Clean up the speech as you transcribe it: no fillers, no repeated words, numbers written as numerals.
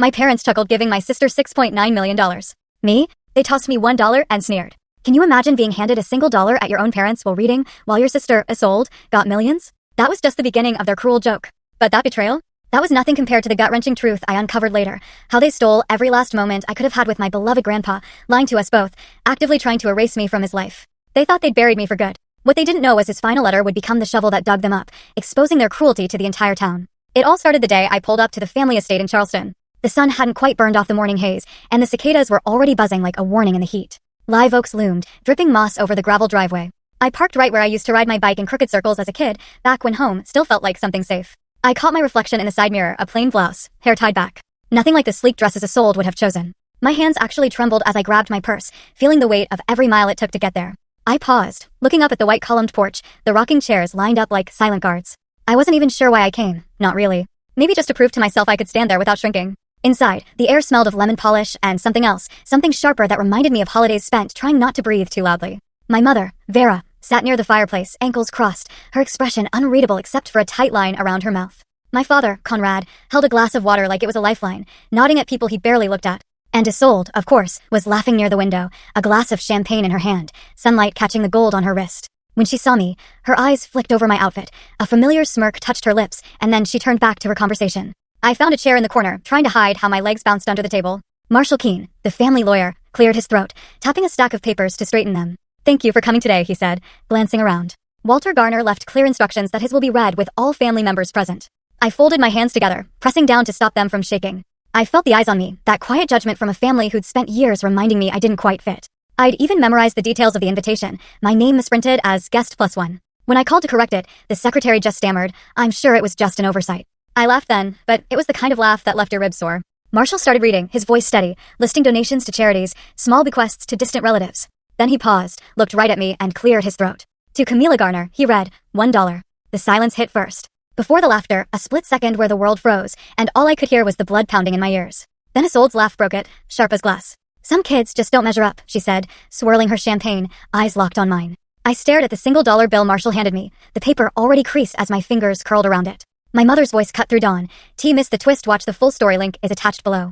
My parents chuckled, giving my sister $6.9 million. Me? They tossed me $1 and sneered. Can you imagine being handed a single dollar at your own parents while reading, while your sister, Isolde, got millions? That was just the beginning of their cruel joke. But that betrayal? That was nothing compared to the gut-wrenching truth I uncovered later. How they stole every last moment I could have had with my beloved grandpa, lying to us both, actively trying to erase me from his life. They thought they'd buried me for good. What they didn't know was his final letter would become the shovel that dug them up, exposing their cruelty to the entire town. It all started the day I pulled up to the family estate in Charleston. The sun hadn't quite burned off the morning haze, and the cicadas were already buzzing like a warning in the heat. Live oaks loomed, dripping moss over the gravel driveway. I parked right where I used to ride my bike in crooked circles as a kid, back when home still felt like something safe. I caught my reflection in the side mirror, a plain blouse, hair tied back. Nothing like the sleek dresses Isolde would have chosen. My hands actually trembled as I grabbed my purse, feeling the weight of every mile it took to get there. I paused, looking up at the white columned porch, the rocking chairs lined up like silent guards. I wasn't even sure why I came, not really. Maybe just to prove to myself I could stand there without shrinking. Inside, the air smelled of lemon polish and something else, something sharper that reminded me of holidays spent trying not to breathe too loudly. My mother, Vera, sat near the fireplace, ankles crossed, her expression unreadable except for a tight line around her mouth. My father, Conrad, held a glass of water like it was a lifeline, nodding at people he barely looked at. And Isolde, of course, was laughing near the window, a glass of champagne in her hand, sunlight catching the gold on her wrist. When she saw me, her eyes flicked over my outfit, a familiar smirk touched her lips, and then she turned back to her conversation. I found a chair in the corner, trying to hide how my legs bounced under the table. Marshall Keene, the family lawyer, cleared his throat, tapping a stack of papers to straighten them. "Thank you for coming today," he said, glancing around. Walter Garner left clear instructions that his will be read with all family members present. I folded my hands together, pressing down to stop them from shaking. I felt the eyes on me, that quiet judgment from a family who'd spent years reminding me I didn't quite fit. I'd even memorized the details of the invitation, my name misprinted as guest +1. When I called to correct it, the secretary just stammered, "I'm sure it was just an oversight." I laughed then, but it was the kind of laugh that left your ribs sore. Marshall started reading, his voice steady, listing donations to charities, small bequests to distant relatives. Then he paused, looked right at me, and cleared his throat. To Camila Garner, he read, $1. The silence hit first. Before the laughter, a split second where the world froze, and all I could hear was the blood pounding in my ears. Then Isolde's laugh broke it, sharp as glass. "Some kids just don't measure up," she said, swirling her champagne, eyes locked on mine. I stared at the single dollar bill Marshall handed me, the paper already creased as my fingers curled around it. My mother's voice cut through dawn. "T missed the twist. Watch the full story. Link is attached below."